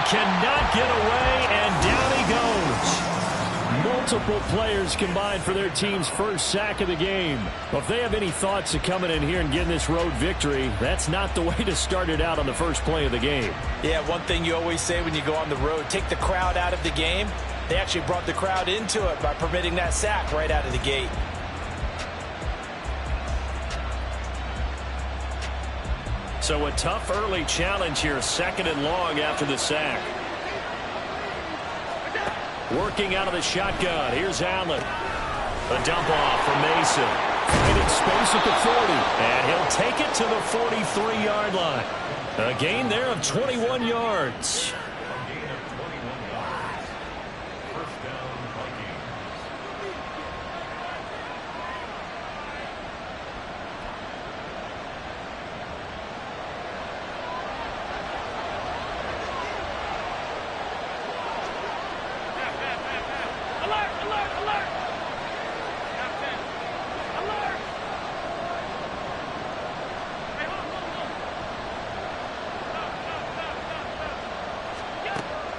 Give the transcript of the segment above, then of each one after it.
cannot get away, and down he goes. Multiple players combined for their team's first sack of the game. Well, if they have any thoughts of coming in here and getting this road victory, that's not the way to start it out on the first play of the game. Yeah, one thing you always say when you go on the road, take the crowd out of the game. They actually brought the crowd into it by permitting that sack right out of the gate. So a tough early challenge here, 2nd and long after the sack. Working out of the shotgun. Here's Allen. A dump off from Mason. Finding space at the 40. And he'll take it to the 43-yard line. A gain there of 21 yards.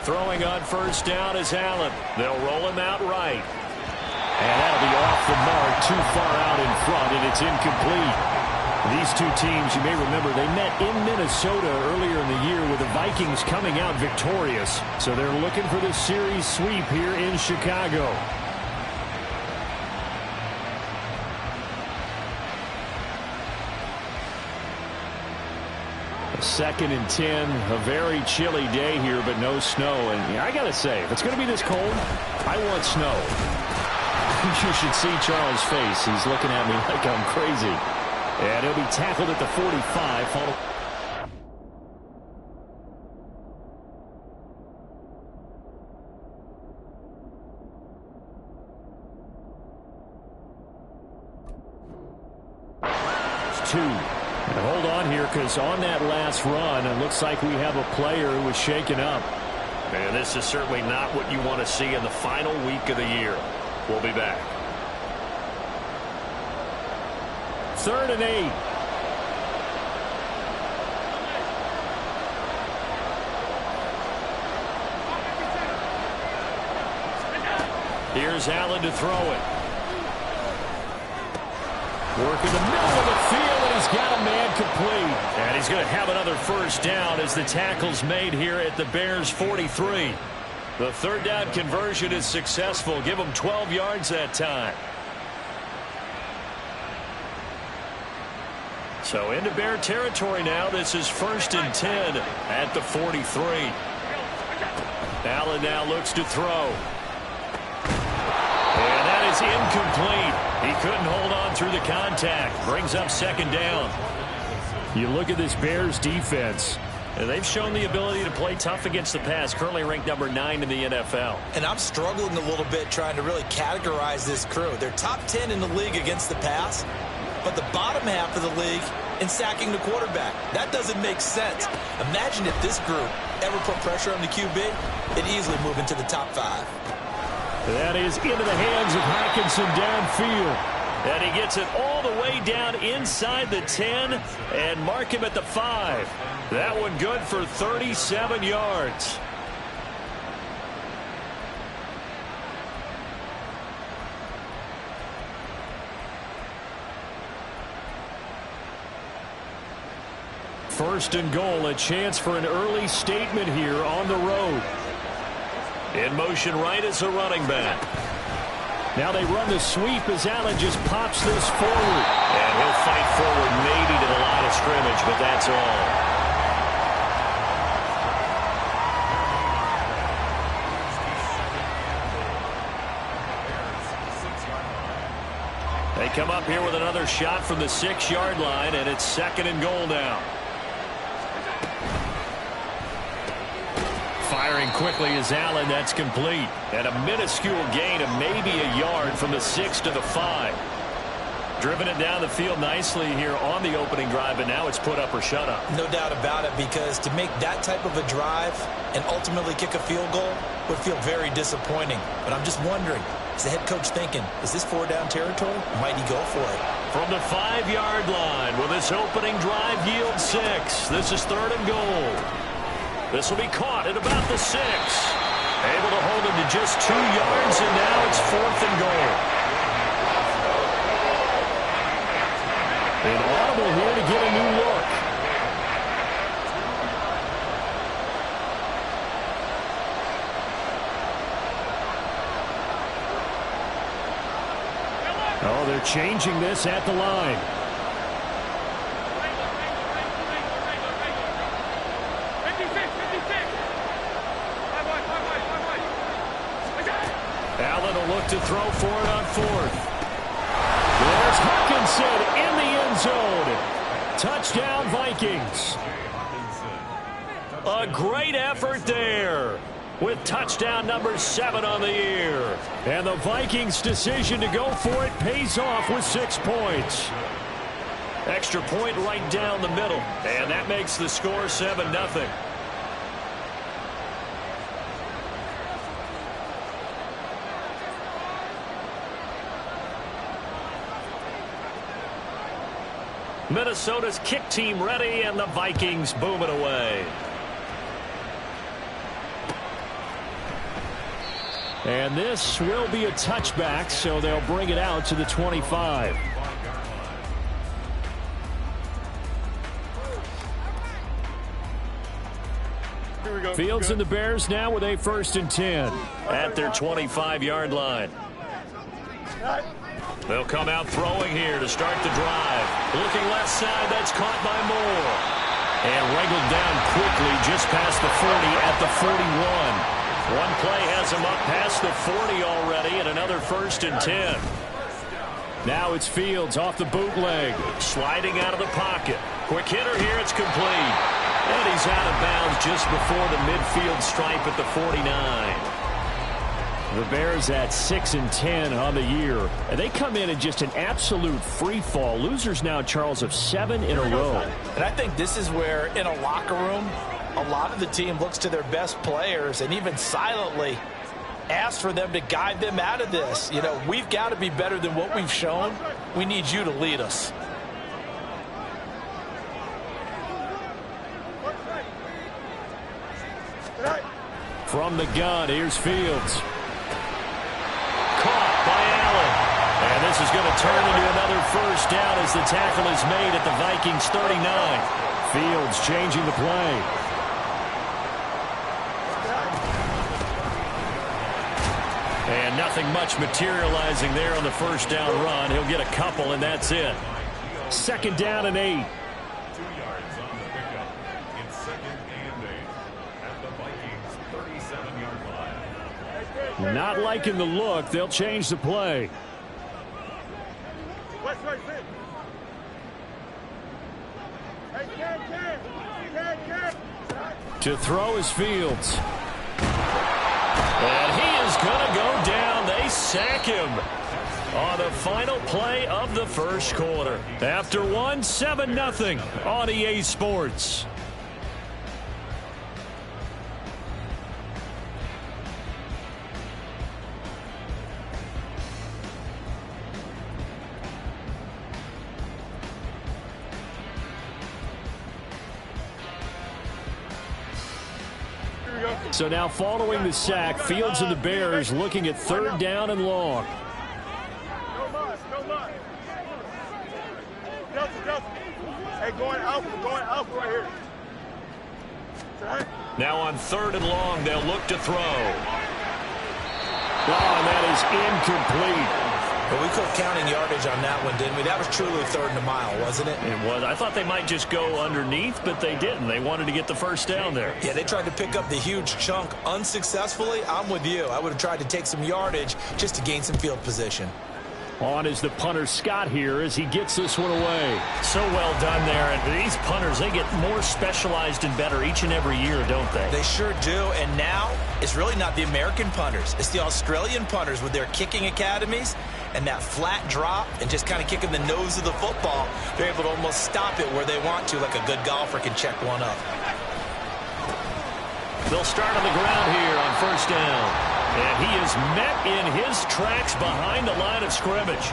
Throwing on first down is Allen. They'll roll him out right. And that'll be off the mark, too far out in front, and it's incomplete. These two teams, you may remember, they met in Minnesota earlier in the year with the Vikings coming out victorious. So they're looking for the series sweep here in Chicago. Second and 10, a very chilly day here, but no snow. And I got to say, if it's going to be this cold, I want snow. You should see Charles' face. He's looking at me like I'm crazy. And he'll be tackled at the 45. It's 2. And hold on here, because on that last run, it looks like we have a player who was shaken up. And this is certainly not what you want to see in the final week of the year. We'll be back. 3rd and 8. Here's Allen to throw it. Work in the middle of the field, and he's got a man complete. And he's going to have another first down as the tackle's made here at the Bears' 43. The 3rd down conversion is successful. Give them 12 yards that time. So into Bear territory now. This is 1st and 10 at the 43. Allen now looks to throw. And that is incomplete. He couldn't hold on through the contact. Brings up 2nd down. You look at this Bears defense, and they've shown the ability to play tough against the pass, currently ranked number 9 in the NFL. And I'm struggling a little bit trying to really categorize this crew. They're top 10 in the league against the pass, but the bottom half of the league in sacking the quarterback. That doesn't make sense. Imagine if this group ever put pressure on the QB, it'd easily move into the top 5. That is into the hands of Hockenson downfield. And he gets it all the way down inside the 10 and mark him at the 5. That one good for 37 yards. First and goal, a chance for an early statement here on the road. In motion right is a running back. Now they run the sweep as Allen just pops this forward. And he'll fight forward maybe to the line of scrimmage, but that's all. They come up here with another shot from the 6-yard line, and it's 2nd and goal now. Firing quickly is Allen. That's complete. And a minuscule gain of maybe a yard from the 6 to the 5. Driven it down the field nicely here on the opening drive, but now it's put up or shut up. No doubt about it, because to make that type of a drive and ultimately kick a field goal would feel very disappointing. But I'm just wondering, is the head coach thinking, is this 4-down territory? Or might he go for it? From the 5-yard line, will this opening drive yield 6? This is 3rd and goal. This will be caught at about the 6. Able to hold him to just 2 yards, and now it's 4th and goal. An audible here to get a new look. Oh, they're changing this at the line. Allen will look to throw for it on 4th. There's Hawkinson in the end zone. Touchdown, Vikings. A great effort there with touchdown number 7 on the year. And the Vikings' decision to go for it pays off with 6 points. Extra point right down the middle. And that makes the score 7-0. Minnesota's kick team ready, and the Vikings boom it away. And this will be a touchback, so they'll bring it out to the 25. Fields and the Bears now with a 1st and 10 at their 25-yard line. They'll come out throwing here to start the drive. Looking left side, that's caught by Moore. And wrangled down quickly just past the 40 at the 41. One play has him up past the 40 already, and another 1st and 10. Now it's Fields off the bootleg, sliding out of the pocket. Quick hitter here, it's complete. And he's out of bounds just before the midfield stripe at the 49. The Bears at 6 and 10 on the year. And they come in just an absolute free fall. Losers now, Charles, of 7 in a row. And I think this is where, in a locker room, a lot of the team looks to their best players and even silently asks for them to guide them out of this. You know, we've got to be better than what we've shown. We need you to lead us. From the gun, here's Fields. Caught by Allen. And this is going to turn into another 1st down as the tackle is made at the Vikings 39. Fields changing the play. And nothing much materializing there on the 1st down run. He'll get a couple, and that's it. 2nd down and 8. 2 yards on the pickup. It's 2nd and 8 at the Vikings 37-yard line. Not liking the look. They'll change the play. To throw is Fields. And he is going to go down. They sack him on the final play of the 1st quarter. After 7-0 on EA Sports. So now following the sack, Fields and the Bears looking at 3rd down and long. Hey, going out right here. Now on 3rd and long, they'll look to throw. Oh, and that is incomplete. But we quit counting yardage on that one, didn't we? That was truly 3rd and a mile, wasn't it? It was. I thought they might just go underneath, but they didn't. They wanted to get the 1st down there. Yeah, they tried to pick up the huge chunk unsuccessfully. I'm with you. I would have tried to take some yardage just to gain some field position. On is the punter Scott here as he gets this one away. So well done there. And these punters, they get more specialized and better each and every year, don't they? They sure do. And now it's really not the American punters. It's the Australian punters with their kicking academies and that flat drop and just kind of kicking the nose of the football. They're able to almost stop it where they want to, like a good golfer can check one up. They'll start on the ground here on 1st down. And he is met in his tracks behind the line of scrimmage.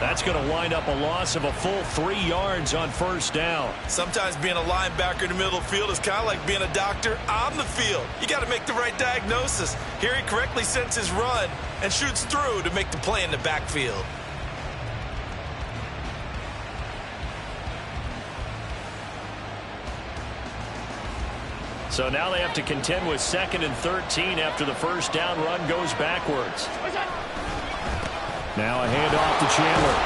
That's going to wind up a loss of a full 3 yards on first down. Sometimes being a linebacker in the middle of the field is kind of like being a doctor on the field. You got to make the right diagnosis. Here he correctly sends his run and shoots through to make the play in the backfield. So now they have to contend with 2nd and 13 after the first down run goes backwards. Now a handoff to Chandler.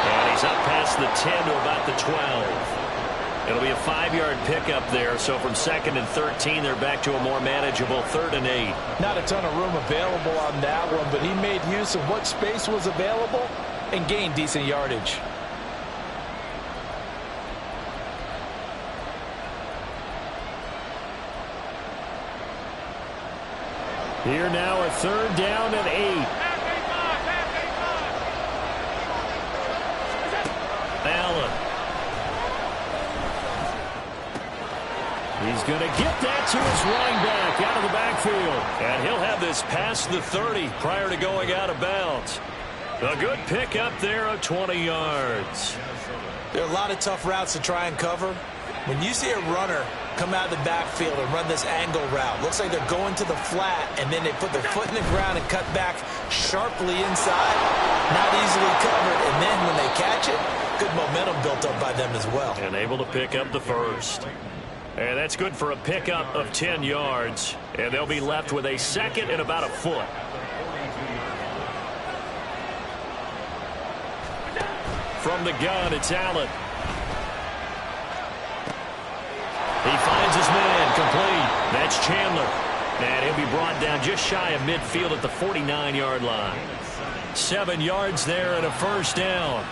And he's up past the 10 to about the 12. It'll be a 5-yard pickup there. So from 2nd and 13, they're back to a more manageable 3rd and 8. Not a ton of room available on that one, but he made use of what space was available and gained decent yardage. Here now a 3rd down and 8. Allen. He's going to get that to his running back out of the backfield. And he'll have this past the 30 prior to going out of bounds. A good pickup there of 20 yards. There are a lot of tough routes to try and cover. When you see a runner come out of the backfield and run this angle route, looks like they're going to the flat, and then they put their foot in the ground and cut back sharply inside. Not easily covered, and then when they catch it, good momentum built up by them as well. And able to pick up the first. And that's good for a pickup of 10 yards. And they'll be left with a 2nd and about a foot. From the gun, it's Allen. He finds his man, complete. That's Chandler. And he'll be brought down just shy of midfield at the 49-yard line. 7 yards there and a first down.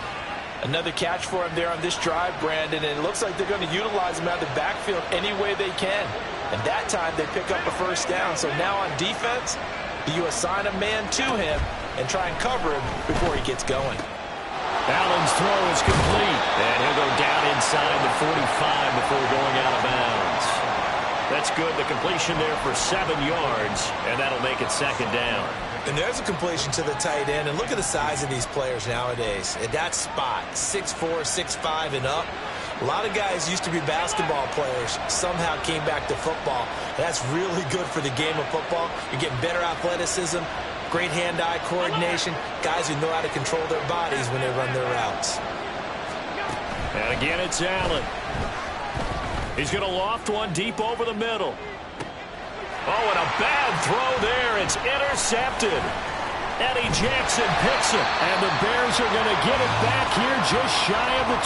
Another catch for him there on this drive, Brandon, and it looks like they're going to utilize him out of the backfield any way they can. And that time they pick up a first down. So now on defense, you assign a man to him and try and cover him before he gets going. Allen's throw is complete, and he'll go down inside the 45 before going out of bounds. That's good. The completion there for 7 yards, and that'll make it 2nd down. And there's a completion to the tight end, and look at the size of these players nowadays. At that spot, 6'4", 6'5", and up. A lot of guys used to be basketball players, somehow came back to football. That's really good for the game of football. You're getting better athleticism, great hand-eye coordination, guys who know how to control their bodies when they run their routes. And again, it's Allen. He's going to loft one deep over the middle. Oh, and a bad throw there. It's intercepted. Eddie Jackson picks it, and the Bears are going to get it back here just shy of the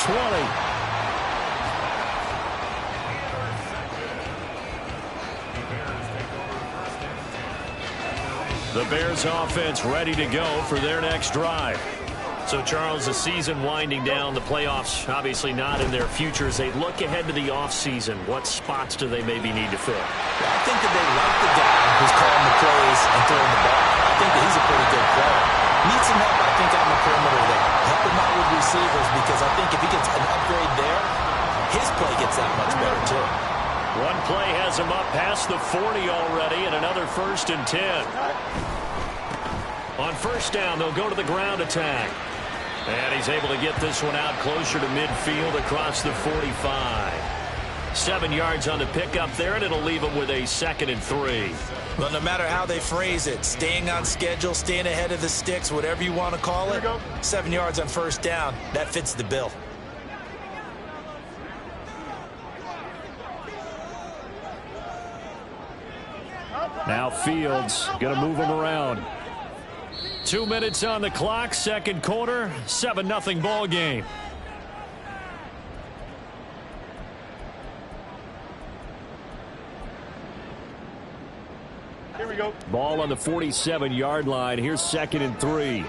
20. The Bears offense ready to go for their next drive. So, Charles, the season winding down, the playoffs obviously not in their future. As they look ahead to the offseason, what spots do they maybe need to fill? I think that they like the guy who's calling the plays and throwing the ball. I think that he's a pretty good player. Needs some help, I think, on the perimeter there. Help him out with receivers, because I think if he gets an upgrade there, his play gets that much better, too. One play has him up past the 40 already, and another 1st and 10. On first down, they'll go to the ground attack. And he's able to get this one out closer to midfield across the 45. 7 yards on the pickup there, and it'll leave him with a 2nd and 3. Well, no matter how they phrase it, staying on schedule, staying ahead of the sticks, whatever you want to call it, 7 yards on first down, that fits the bill. Now Fields going to move him around. 2 minutes on the clock, second quarter, 7-0 ball game. Here we go. Ball on the 47-yard line. Here's 2nd and 3.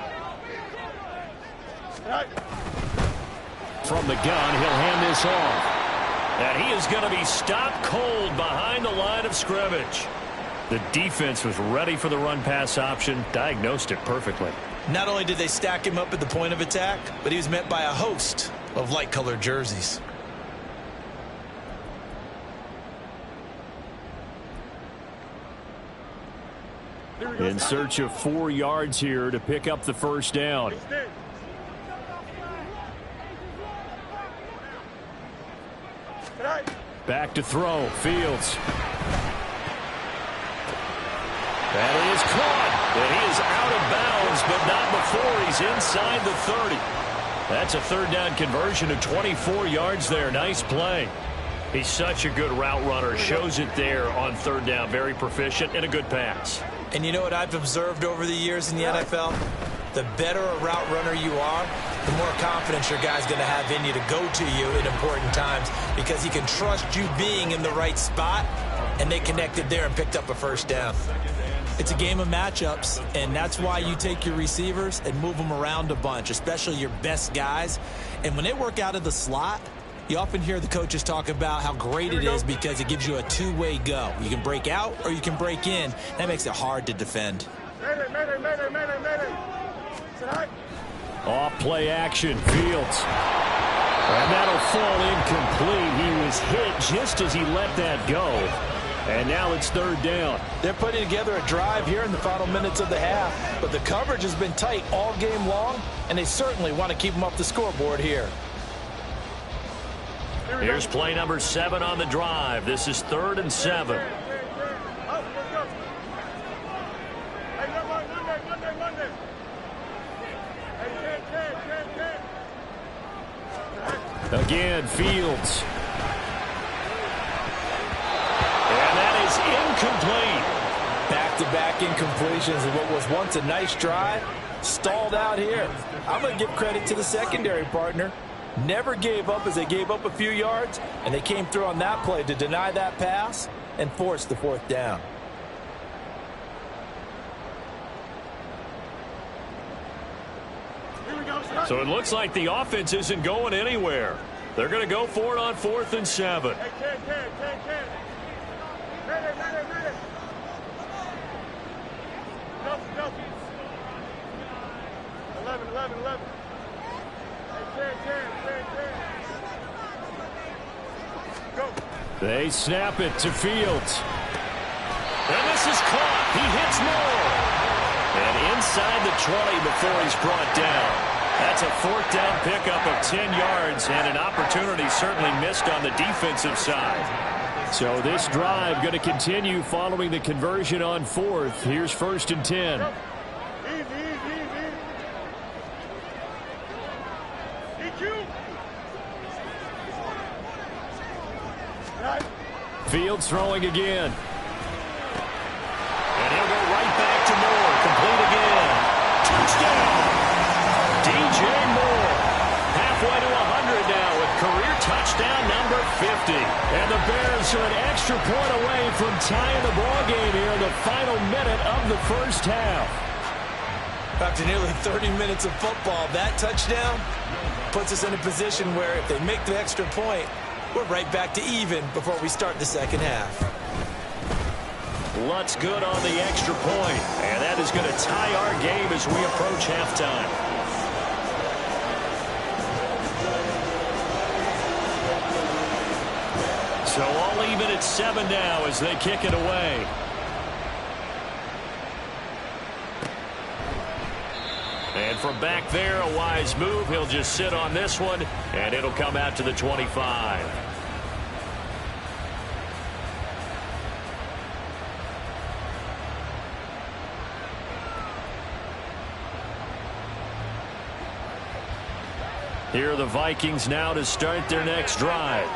From the gun, he'll hand this off. And he is going to be stopped cold behind the line of scrimmage. The defense was ready for the run-pass option, diagnosed it perfectly. Not only did they stack him up at the point of attack, but he was met by a host of light-colored jerseys. In search of 4 yards here to pick up the first down. Back to throw. Fields. That is caught. And he is out of bounds, but not before he's inside the 30. That's a third down conversion of 24 yards there. Nice play. He's such a good route runner. Shows it there on third down. Very proficient and a good pass. And you know what I've observed over the years in the NFL? The better a route runner you are, the more confidence your guy's going to have in you to go to you in important times because he can trust you being in the right spot, and they connected there and picked up a first down. It's a game of matchups, and that's why you take your receivers and move them around a bunch, especially your best guys. And when they work out of the slot, you often hear the coaches talk about how great it is because it gives you a two-way go. You can break out or you can break in. That makes it hard to defend. Off play action. Fields. And that'll fall incomplete. He was hit just as he let that go. And now it's third down. They're putting together a drive here in the final minutes of the half, but the coverage has been tight all game long, and they certainly want to keep them off the scoreboard here. Here's play number 7 on the drive. This is 3rd and 7. Again, Fields. And that is incomplete. Back-to-back incompletions of what was once a nice drive. Stalled out here. I'm going to give credit to the secondary partner. Never gave up as they gave up a few yards, and they came through on that play to deny that pass and force the 4th down. So it looks like the offense isn't going anywhere. They're going to go for it on 4th and 7. They snap it to Fields. And this is caught. He hits more. And inside the 20 before he's brought down. That's a 4th down pickup of 10 yards and an opportunity certainly missed on the defensive side. So this drive going to continue following the conversion on 4th. Here's 1st and 10. Fields throwing again. And he'll go right back to Moore. Complete again. Touchdown! DJ Moore. Halfway to 100 now with career touchdown number 50. And the Bears are an extra point away from tying the ball game here in the final minute of the first half. After nearly 30 minutes of football, that touchdown puts us in a position where if they make the extra point, we're right back to even before we start the second half. Lutz good on the extra point, and that is going to tie our game as we approach halftime. So all even at 7 now as they kick it away. And from back there, a wise move. He'll just sit on this one, and it'll come out to the 25. Here are the Vikings now to start their next drive.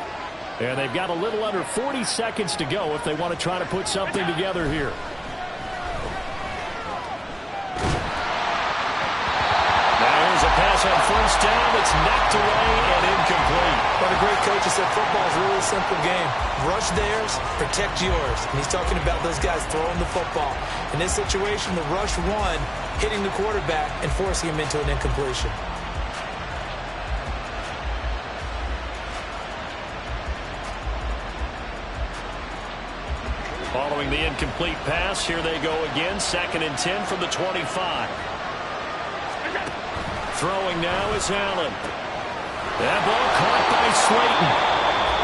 And they've got a little under 40 seconds to go if they want to try to put something together here. Pass on 1st down. It's knocked away and incomplete. What a great coach has said football is really a simple game. Rush theirs, protect yours. And he's talking about those guys throwing the football. In this situation, the rush won, hitting the quarterback and forcing him into an incompletion. Following the incomplete pass, here they go again. 2nd and 10 from the 25. Throwing now is Allen. That ball caught by Slayton.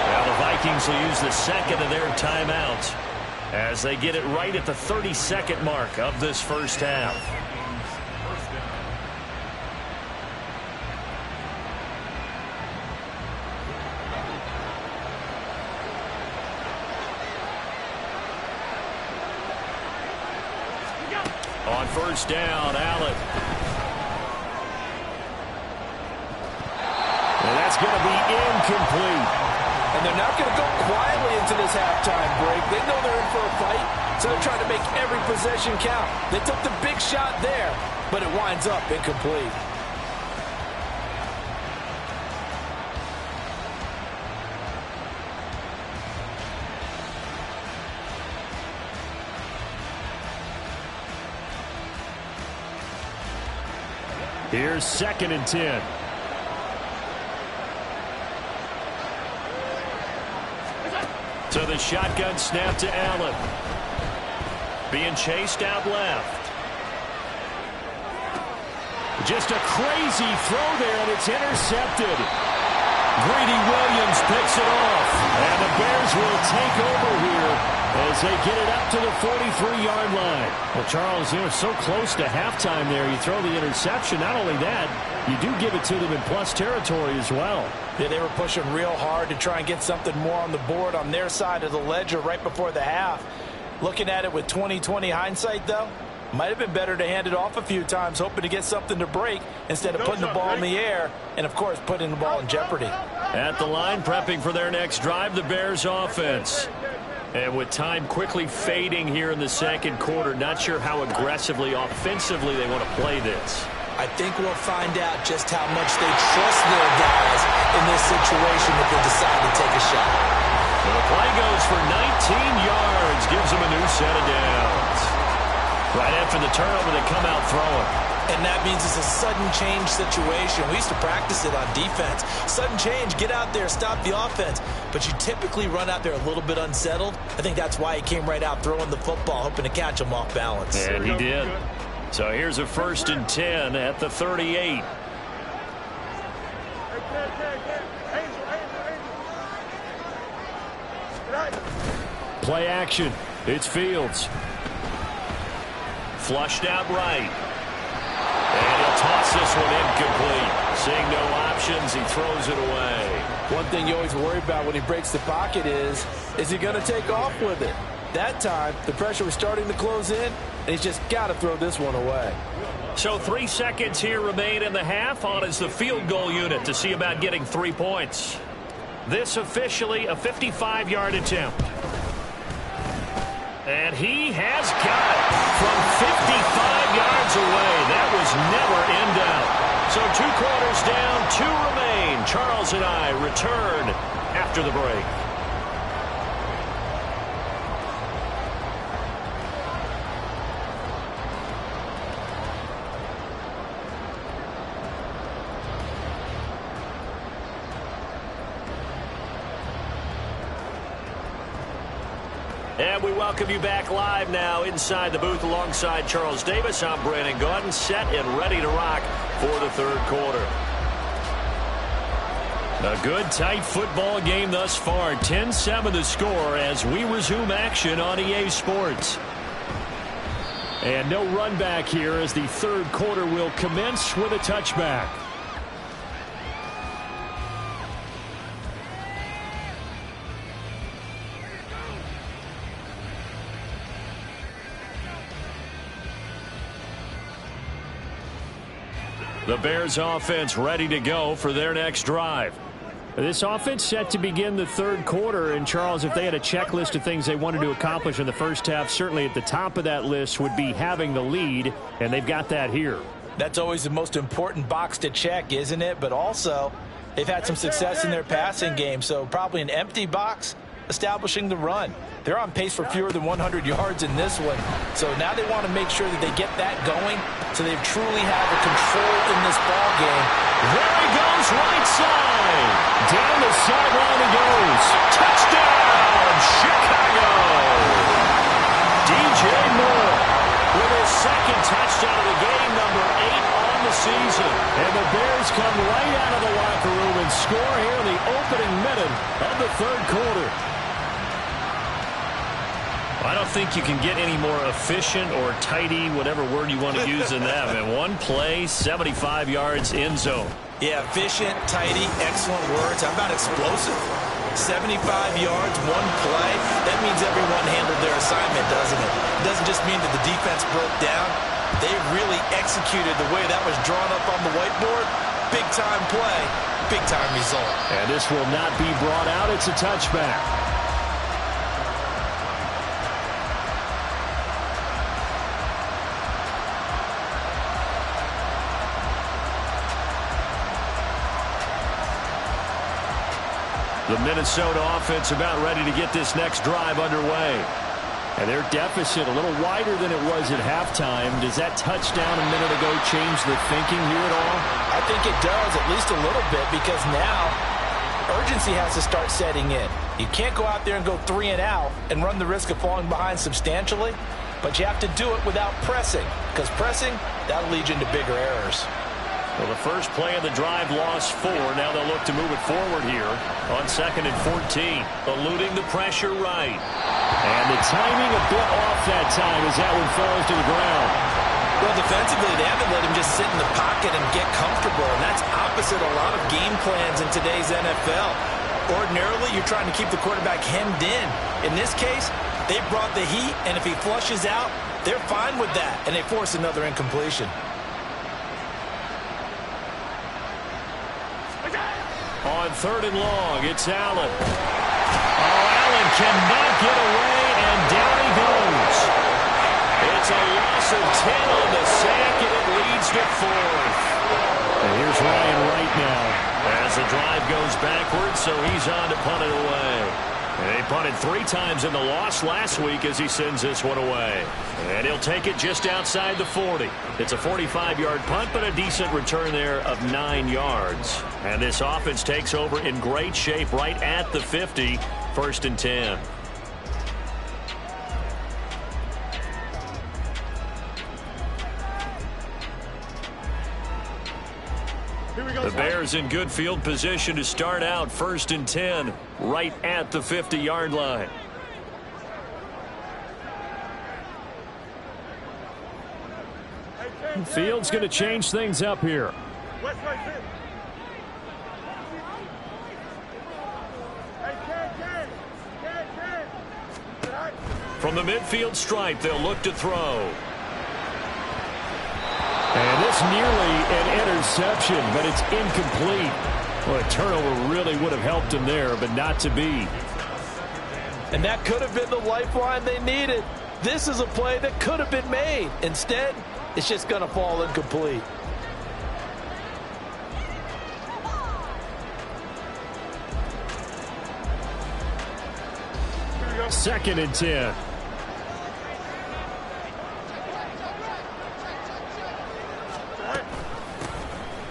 Now the Vikings will use the 2nd of their timeouts. as they get it right at the 32nd mark of this first half. On first down, Allen. And that's going to be incomplete. And they're not going to go quietly into this halftime break. They know they're in for a fight, so they're trying to make every possession count. They took the big shot there, but it winds up incomplete. Here's 2nd and 10. So the shotgun snap to Allen. Being chased out left. Just a crazy throw there, and it's intercepted. Greedy Williams picks it off. And the Bears will take over here as they get it up to the 43-yard line. Well, Charles, they were so close to halftime there. You throw the interception. Not only that, you do give it to them in plus territory as well. Yeah, they were pushing real hard to try and get something more on the board on their side of the ledger right before the half. Looking at it with 20/20 hindsight, though, might have been better to hand it off a few times, hoping to get something to break instead of putting the ball in the air and, of course, putting the ball in jeopardy. At the line, prepping for their next drive, the Bears offense. And with time quickly fading here in the second quarter, not sure how aggressively, offensively they want to play this. I think we'll find out just how much they trust their guys in this situation if they decide to take a shot. Well, the play goes for 19 yards, gives them a new set of downs. Right after the turnover, they come out throwing. And that means it's a sudden change situation. We used to practice it on defense. Sudden change, get out there, stop the offense. But you typically run out there a little bit unsettled. I think that's why he came right out throwing the football, hoping to catch him off balance. And he did. So here's a 1st and 10 at the 38. Play action. It's Fields. Flushed out right. And he'll toss this one incomplete. Seeing no options, he throws it away. One thing you always worry about when he breaks the pocket is he going to take off with it? That time, the pressure was starting to close in, and he's just got to throw this one away. So 3 seconds here remain in the half. On is the field goal unit to see about getting 3 points. This officially a 55-yard attempt. And he has got it from 55 yards away. That was never in doubt. So 2 quarters down, 2 remain. Charles and I return after the break. And we welcome you back live now inside the booth alongside Charles Davis. I'm Brandon Gaudin, set and ready to rock for the third quarter. A good, tight football game thus far. 10-7 the score as we resume action on EA Sports. And no run back here as the third quarter will commence with a touchback. The Bears offense ready to go for their next drive. This offense set to begin the third quarter. And, Charles, if they had a checklist of things they wanted to accomplish in the first half, certainly at the top of that list would be having the lead, and they've got that here. That's always the most important box to check, isn't it? But also, they've had some success in their passing game, so probably an empty box establishing the run. They're on pace for fewer than 100 yards in this one. So now they want to make sure that they get that going so they truly have the control in this ball game. There he goes, right side. Down the sideline he goes. Touchdown, Chicago. DJ Moore with his second touchdown of the game, number 8 on the season. And the Bears come right out of the locker room and score here in the opening minute of the third quarter. I don't think you can get any more efficient or tidy, whatever word you want to use in that. And one play, 75 yards in zone. Yeah, efficient, tidy, excellent words. How about explosive? 75 yards, one play. That means everyone handled their assignment, doesn't it? It doesn't just mean that the defense broke down. They really executed the way that was drawn up on the whiteboard. Big-time play, big-time result. And this will not be brought out. It's a touchback. The Minnesota offense about ready to get this next drive underway. And their deficit a little wider than it was at halftime. Does that touchdown a minute ago change the thinking here at all? I think it does, at least a little bit, because now urgency has to start setting in. You can't go out there and go 3 and out and run the risk of falling behind substantially, but you have to do it without pressing, because pressing, that'll lead you into bigger errors. Well, the first play of the drive lost 4. Now they'll look to move it forward here on 2nd and 14. Eluding the pressure right. And the timing a bit off that time as that one falls to the ground. Well, defensively, they haven't let him just sit in the pocket and get comfortable, and that's opposite a lot of game plans in today's NFL. Ordinarily, you're trying to keep the quarterback hemmed in. In this case, they brought the heat, and if he flushes out, they're fine with that, and they force another incompletion. On 3rd and long, it's Allen. Oh, Allen cannot get away, and down he goes. It's a loss of 10 on the sack, and it leads to 4th. And here's Ryan right now as the drive goes backwards, so he's on to punt it away. And they punted 3 times in the loss last week as he sends this one away. And he'll take it just outside the 40. It's a 45-yard punt, but a decent return there of 9 yards. And this offense takes over in great shape right at the 50, 1st and 10. The Bears in good field position to start out 1st and 10 right at the 50-yard line. Field's going to change things up here. From the midfield stripe, they'll look to throw. And this nearly an interception, but it's incomplete. Well, a turnover really would have helped him there, but not to be. And that could have been the lifeline they needed. This is a play that could have been made. Instead, it's just going to fall incomplete. Second and 10.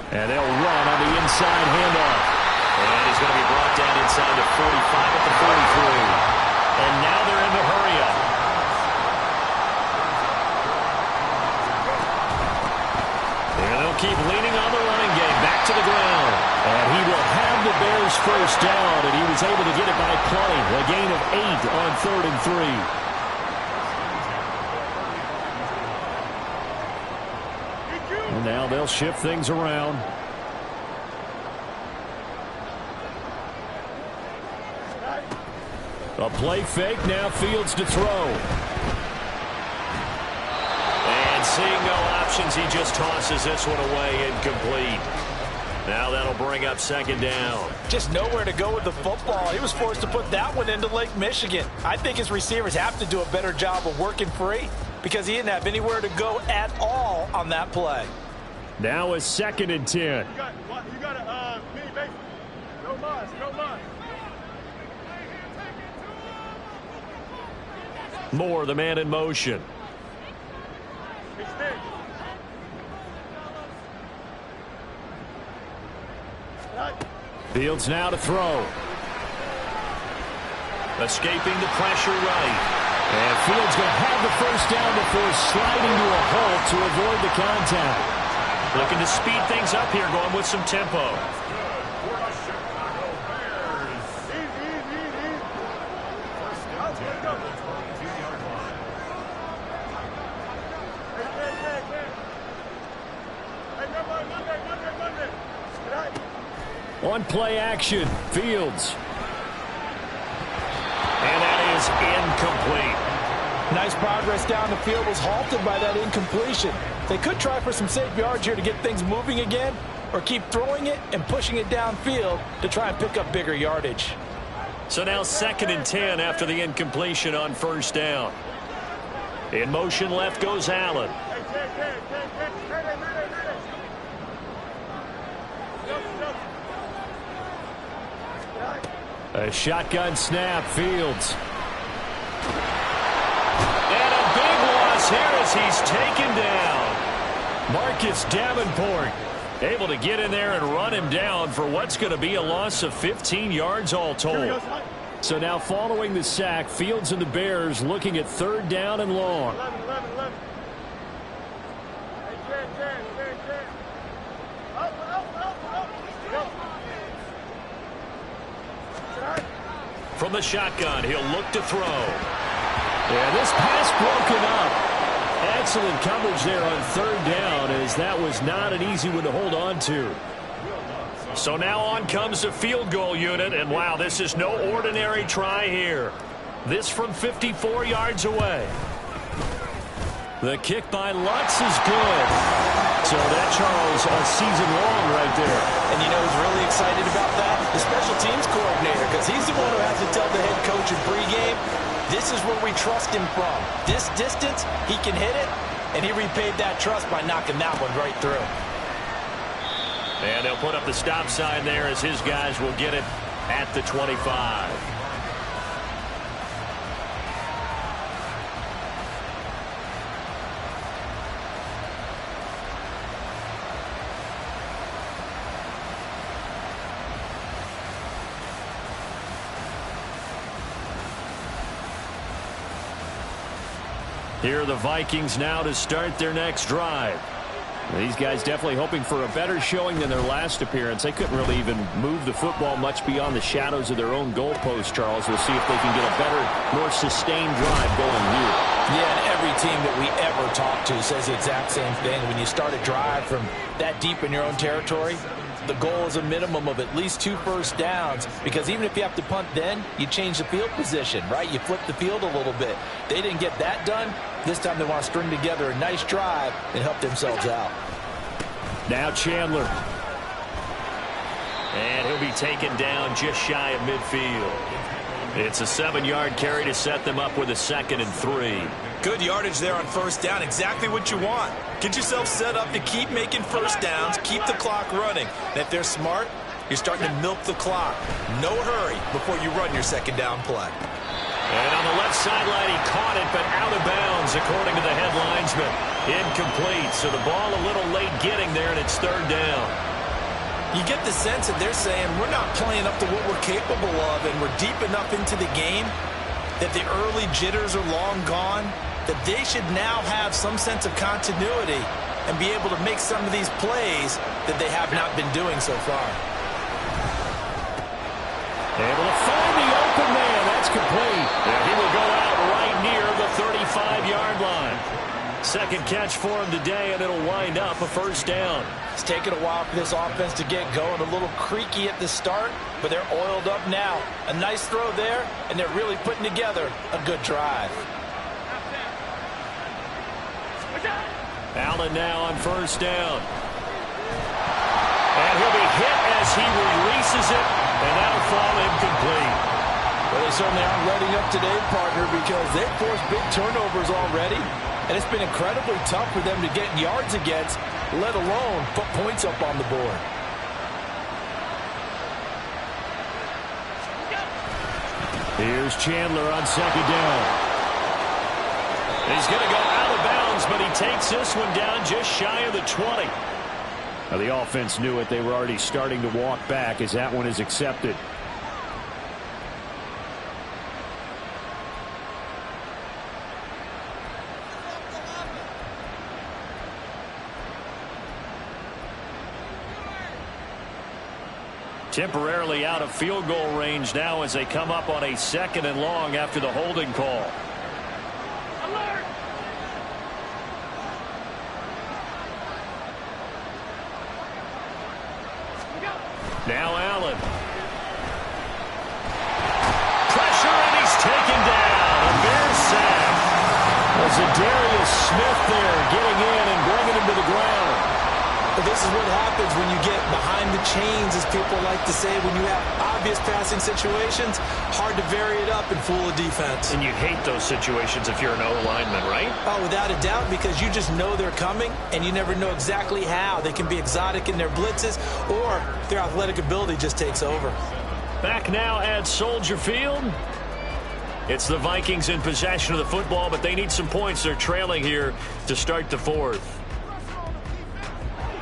And they'll run on the inside handoff. And he's going to be brought down inside the 45 at the 43. And now they're in the hurry-up. And they'll keep leaning on the running game. Back to the ground. And he will have the Bears first down, and he was able to get it by plenty. A gain of 8 on 3rd and 3. And now they'll shift things around. A play fake, now Fields to throw. And seeing no options, he just tosses this one away, incomplete. Now that'll bring up 2nd down. Just nowhere to go with the football. He was forced to put that one into Lake Michigan. I think his receivers have to do a better job of working free because he didn't have anywhere to go at all on that play. Now is 2nd and 10. You got a mini base. No mas. Moore, the man in motion. Fields now to throw. Escaping the pressure right. And Fields going to have the first down before sliding to a halt to avoid the contact. Looking to speed things up here, going with some tempo. On play action, Fields. And that is incomplete. Nice progress down the field was halted by that incompletion. They could try for some safe yards here to get things moving again, or keep throwing it and pushing it downfield to try and pick up bigger yardage. So now 2nd and 10 after the incompletion on 1st down. In motion left goes Allen. A shotgun snap, Fields. And a big loss here as he's taken down. Marcus Davenport able to get in there and run him down for what's going to be a loss of 15 yards all told. So now following the sack, Fields and the Bears looking at 3rd down and long. From the shotgun, he'll look to throw. Yeah, this pass broken up. Excellent coverage there on 3rd down, as that was not an easy one to hold on to. So now on comes the field goal unit, and wow, this is no ordinary try here. This from 54 yards away. The kick by Lutz is good. So that, Charles, a season long right there. And you know who's really excited about that? The special teams coordinator, because he's the one who has to tell the head coach in pregame, this is where we trust him from. This distance, he can hit it, and he repaid that trust by knocking that one right through. And they'll put up the stop sign there as his guys will get it at the 25. Here are the Vikings now to start their next drive. These guys definitely hoping for a better showing than their last appearance. They couldn't really even move the football much beyond the shadows of their own goalpost, Charles. We'll see if they can get a better, more sustained drive going here. Yeah, and every team that we ever talk to says the exact same thing. When you start a drive from that deep in your own territory, the goal is a minimum of at least 2 first downs, because even if you have to punt then, you change the field position, right? You flip the field a little bit. They didn't get that done. This time they want to string together a nice drive and help themselves out. Now Chandler. And he'll be taken down just shy of midfield. It's a 7-yard carry to set them up with a 2nd and 3. Good yardage there on 1st down. Exactly what you want. Get yourself set up to keep making first downs, keep the clock running. And if they're smart, you're starting to milk the clock. No hurry before you run your 2nd down play. And on the left sideline, he caught it, but out of bounds, according to the head linesman. Incomplete, so the ball a little late getting there, and it's 3rd down. You get the sense that they're saying we're not playing up to what we're capable of, and we're deep enough into the game that the early jitters are long gone, that they should now have some sense of continuity and be able to make some of these plays that they have not been doing so far. Able to find the open man. That's complete. And he will go out right near the 35-yard line. 2nd catch for him today, and it'll wind up a 1st down. It's taken a while for this offense to get going. A little creaky at the start, but they're oiled up now. A nice throw there, and they're really putting together a good drive. Allen now on 1st down. And he'll be hit as he releases it, and that'll fall incomplete. Well, they certainly aren't letting up today, partner, because they've forced big turnovers already. And it's been incredibly tough for them to get yards against, let alone put points up on the board. Here's Chandler on 2nd down. He's going to go out of bounds, but he takes this one down just shy of the 20. Now, the offense knew it. They were already starting to walk back as that one is accepted. Temporarily out of field goal range now as they come up on a 2nd and long after the holding call. Alert! Now Allen. Zadarius Smith there getting in and bringing him to the ground. But this is what happens when you get behind the chains, as people like to say. When you have obvious passing situations, hard to vary it up and fool a defense. And you hate those situations if you're an O-lineman, right? Oh, without a doubt, because you just know they're coming, and you never know exactly how. They can be exotic in their blitzes, or their athletic ability just takes over. Back now at Soldier Field. It's the Vikings in possession of the football, but they need some points. They're trailing here to start the fourth.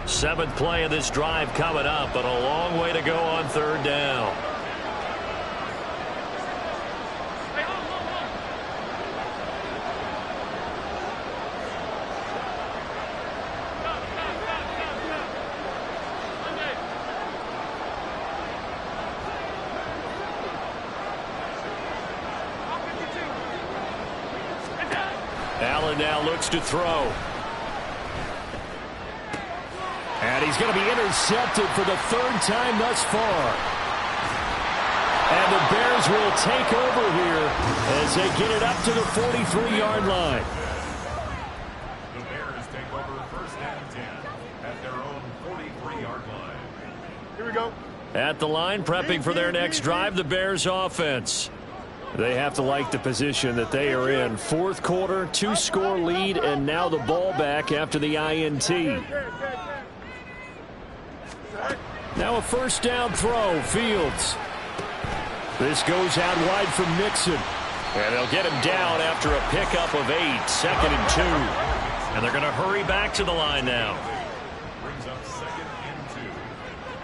7th play of this drive coming up, but a long way to go on 3rd down. Allen now looks to throw. And he's going to be intercepted for the 3rd time thus far. And the Bears will take over here as they get it up to the 43-yard line. The Bears take over 1st and 10 at their own 43-yard line. Here we go. At the line, prepping for their next drive, the Bears offense. They have to like the position that they are in. 4th quarter, 2-score lead, and now the ball back after the INT. Now a 1st down throw, Fields. This goes out wide from Mixon. And they'll get him down after a pickup of 8, 2nd and 2. And they're going to hurry back to the line now. Brings up 2nd and 2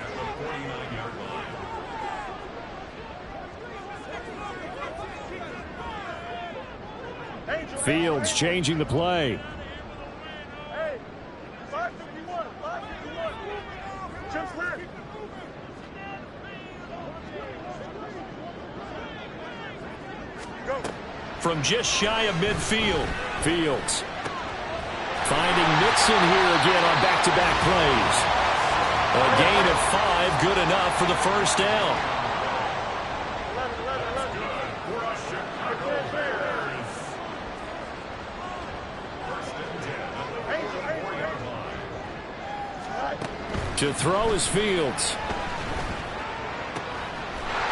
at the 49-yard line. Fields changing the play. Hey, 551, 551. Just left. Go. From just shy of midfield, Fields finding Mixon here again on back-to-back plays. A gain of 5, good enough for the 1st down. To throw is Fields.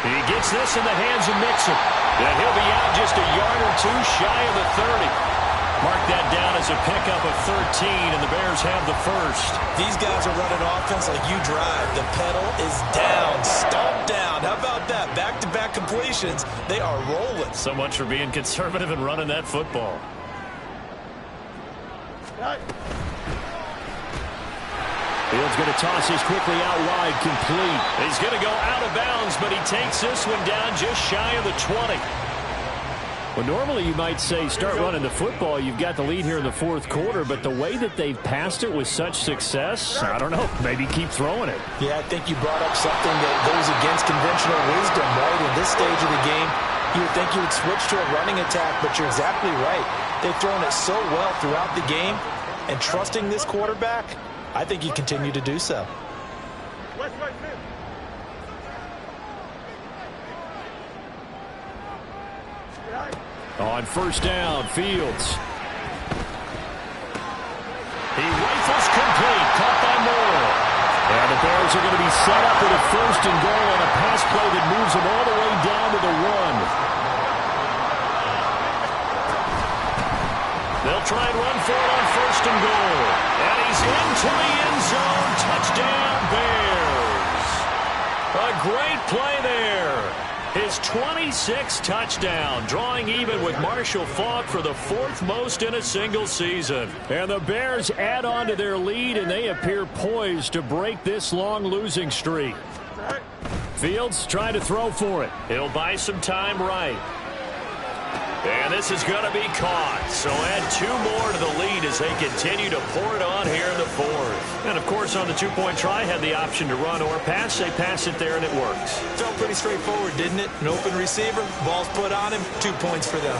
He gets this in the hands of Mixon. And he'll be out just a yard or 2 shy of the 30. Mark that down as a pickup of 13, and the Bears have the 1st. These guys are running offense like you drive. The pedal is down, stomp down. How about that? Back-to-back completions. They are rolling. So much for being conservative and running that football. Fields going to toss this quickly out wide, complete. He's going to go out of bounds, but he takes this one down just shy of the 20. Well, normally you might say start running the football. You've got the lead here in the 4th quarter, but the way that they've passed it with such success, I don't know, maybe keep throwing it. Yeah, I think you brought up something that goes against conventional wisdom, right? In this stage of the game, you would think you would switch to a running attack, but you're exactly right. They've thrown it so well throughout the game, and trusting this quarterback, I think you continue to do so. West, right, On 1st down, Fields. He rifles complete, caught by Moore. And the Bears are going to be set up with a 1st and goal on a pass play that moves them all the way down to the 1. They'll try and run for it on 1st and goal. And he's into the end zone. Touchdown, Bears. A great play there. His 26th touchdown, drawing even with Marshall Faulk for the 4th most in a single season. And the Bears add on to their lead, and they appear poised to break this long losing streak. Fields trying to throw for it. He'll buy some time right. And this is going to be caught. So add 2 more to the lead as they continue to pour it on here in the 4th. And, of course, on the 2-point try, had the option to run or pass. They pass it there, and it works. Felt pretty straightforward, didn't it? An open receiver, ball's put on him, 2 points for them.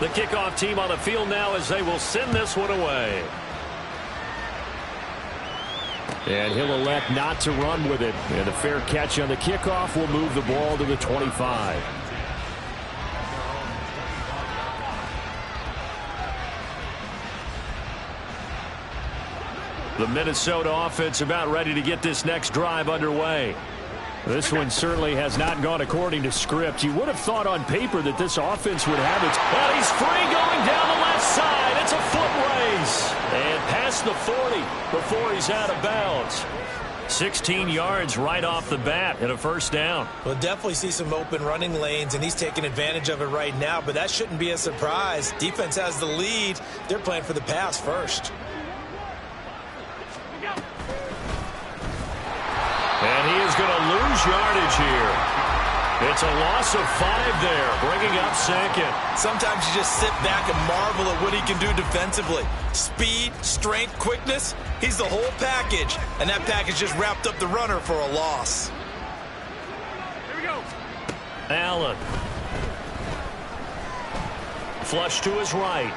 The kickoff team on the field now as they will send this one away. And he'll elect not to run with it. And a fair catch on the kickoff will move the ball to the 25. The Minnesota offense about ready to get this next drive underway. This one certainly has not gone according to script. You would have thought on paper that this offense would have it. Well, he's free going down the left side. It's a foot race. And past the 40 before he's out of bounds. 16 yards right off the bat and a first down. We'll definitely see some open running lanes, and he's taking advantage of it right now, but that shouldn't be a surprise. Defense has the lead. They're playing for the pass first. And he is going to lose yardage here. It's a loss of 5 there, bringing up second. Sometimes you just sit back and marvel at what he can do defensively. Speed, strength, quickness, he's the whole package. And that package just wrapped up the runner for a loss. Here we go. Allen. Flush to his right.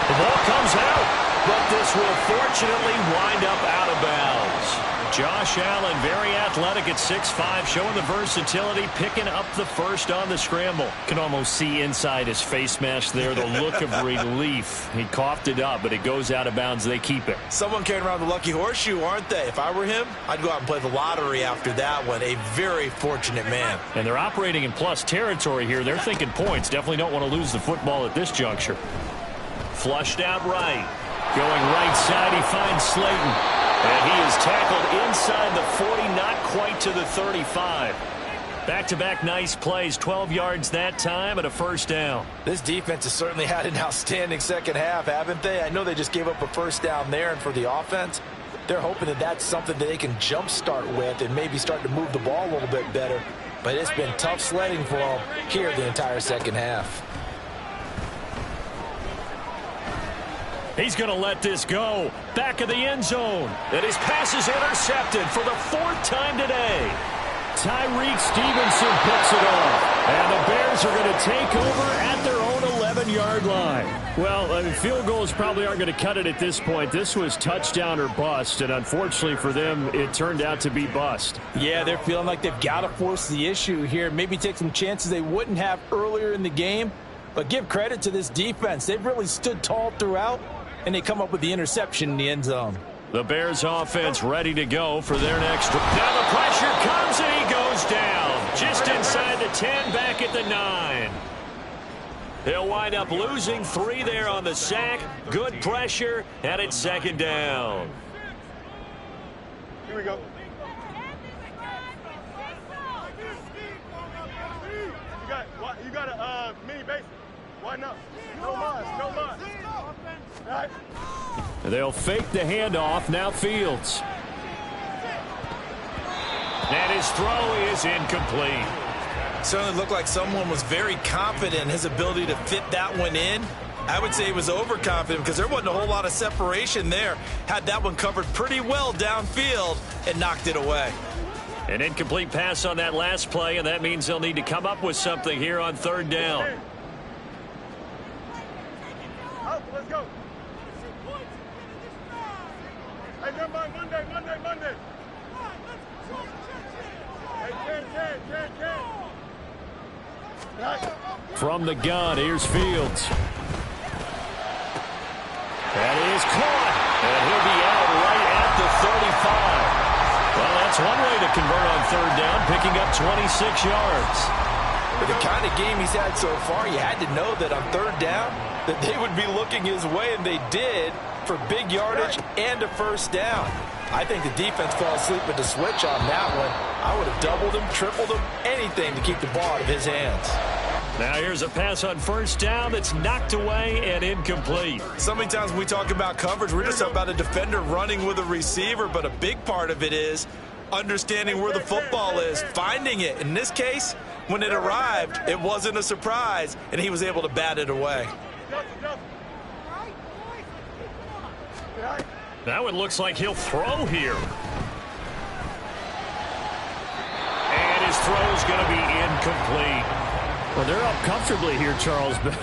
The ball comes out. But this will fortunately wind up out of bounds. Josh Allen, very athletic at 6'5", showing the versatility, picking up the first on the scramble. Can almost see inside his face mask there, the look of relief. He coughed it up, but it goes out of bounds. They keep it. Someone carrying around the lucky horseshoe, aren't they? If I were him, I'd go out and play the lottery after that one. A very fortunate man. And they're operating in plus territory here. They're thinking points. Definitely don't want to lose the football at this juncture. Flushed out right. Going right side, he finds Slayton. And he is tackled inside the 40, not quite to the 35. Back-to-back nice plays, 12 yards that time and a first down. This defense has certainly had an outstanding second half, haven't they? I know they just gave up a first down there, and for the offense, they're hoping that that's something that they can jumpstart with and maybe start to move the ball a little bit better. But it's been tough sledding for them here the entire second half. He's going to let this go. Back of the end zone. And his pass is intercepted for the 4th time today. Tyreek Stevenson picks it off. And the Bears are going to take over at their own 11-yard line. Well, field goals probably aren't going to cut it at this point. This was touchdown or bust. And unfortunately for them, it turned out to be bust. Yeah, they're feeling like they've got to force the issue here. Maybe take some chances they wouldn't have earlier in the game. But give credit to this defense. They've really stood tall throughout. And they come up with the interception in the end zone. The Bears offense ready to go for their next. Now the pressure comes and he goes down. Just inside the 10, back at the 9. They'll wind up losing 3 there on the sack. Good pressure, and it's second down. Here we go. You got a mini base. Why not? No mas, no mas. All right. They'll fake the handoff. Now Fields. And his throw is incomplete. Certainly looked like someone was very confident in his ability to fit that one in. I would say he was overconfident because there wasn't a whole lot of separation there. Had that one covered pretty well downfield and knocked it away. An incomplete pass on that last play, and that means they'll need to come up with something here on 3rd down. Let's go. Hey, never mind. Monday. Hey, 10. From the gun, here's Fields. That is caught, and he'll be out right at the 35. Well, that's one way to convert on 3rd down, picking up 26 yards. With the kind of game he's had so far, you had to know that on 3rd down, that they would be looking his way, and they did, for big yardage and a first down. I think the defense fell asleep at the switch on that one. I would have doubled him, tripled him, anything to keep the ball out of his hands. Now here's a pass on 1st down that's knocked away and incomplete. So many times when we talk about coverage, we're just talking about a defender running with a receiver, but a big part of it is understanding where the football is, finding it. In this case, when it arrived, it wasn't a surprise, and he was able to bat it away. That one looks like he'll throw here. And his throw is going to be incomplete. Well, they're up comfortably here, Charles, but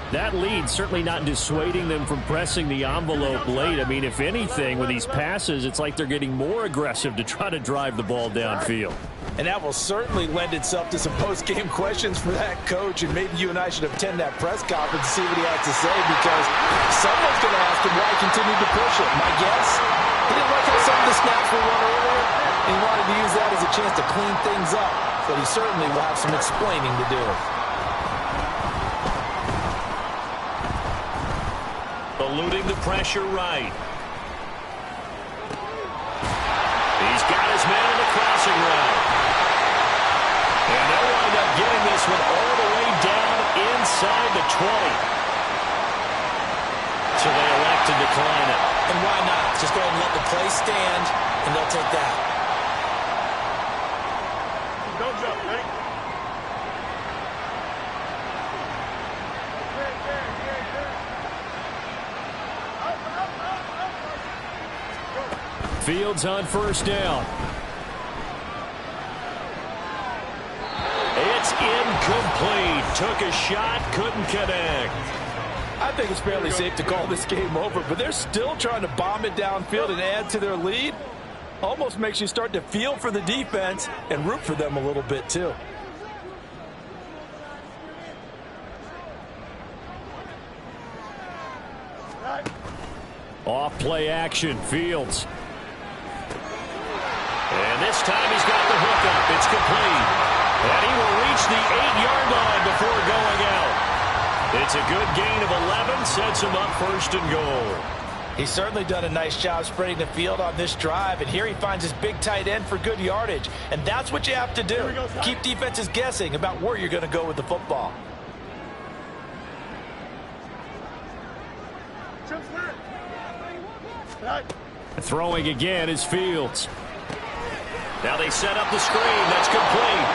That lead certainly not dissuading them from pressing the envelope late. I mean, if anything, with these passes, it's like they're getting more aggressive to try to drive the ball downfield. And that will certainly lend itself to some post-game questions for that coach, and maybe you and I should attend that press conference to see what he has to say, because someone's going to ask him why he continued to push it. My guess, he didn't like how some of the snaps were run earlier, and he wanted to use that as a chance to clean things up, but he certainly will have some explaining to do. Eluding the pressure right. He's got his man on the crossing route. And they'll wind up getting this one all the way down inside the 20. So they elect to decline it. And why not? Just go ahead and let the play stand, and they'll take that. Don't jump, ready? Fields on first down. It's incomplete. Took a shot, couldn't connect. I think it's fairly safe to call this game over, but they're still trying to bomb it downfield and add to their lead. Almost makes you start to feel for the defense and root for them a little bit too. Off play action, Fields. And this time he's got the hook up. It's complete. And he will reach the 8-yard line before going out. It's a good gain of 11. Sets him up first and goal. He's certainly done a nice job spreading the field on this drive, and here he finds his big tight end for good yardage. And that's what you have to do. Keep defenses guessing about where you're going to go with the football. Throwing again is Fields. Now they set up the screen. That's complete.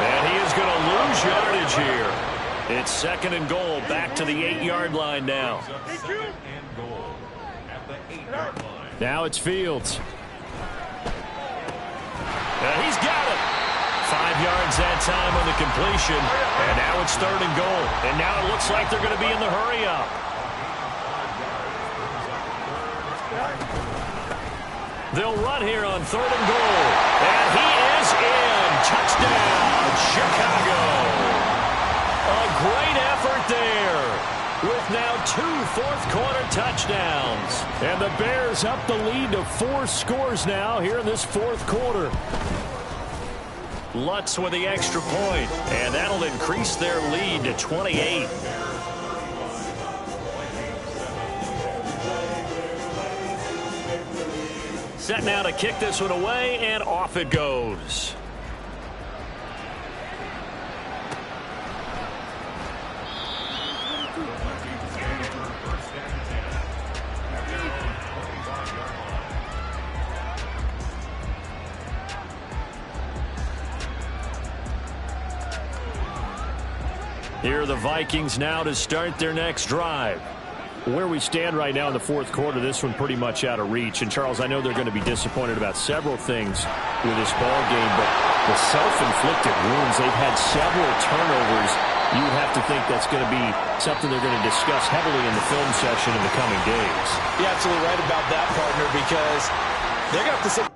And he is going to lose yardage here. It's second and goal. Back to the 8-yard line now. Now it's Fields. And he's got it. 5 yards that time on the completion. And now it's third and goal. And now it looks like they're going to be in the hurry up. They'll run here on third and goal. And he is in. Touchdown, Chicago. A great effort there, with now 2 fourth-quarter touchdowns. And the Bears up the lead to 4 scores now here in this fourth quarter. Lutz with the extra point, and that'll increase their lead to 28. Set now to kick this one away, and off it goes. Here are the Vikings now to start their next drive. Where we stand right now in the fourth quarter, this one pretty much out of reach. And, Charles, I know they're going to be disappointed about several things with this ball game, but the self-inflicted wounds, they've had several turnovers. You would have to think that's going to be something they're going to discuss heavily in the film session in the coming days. You're absolutely right about that, partner, because they're going to have to say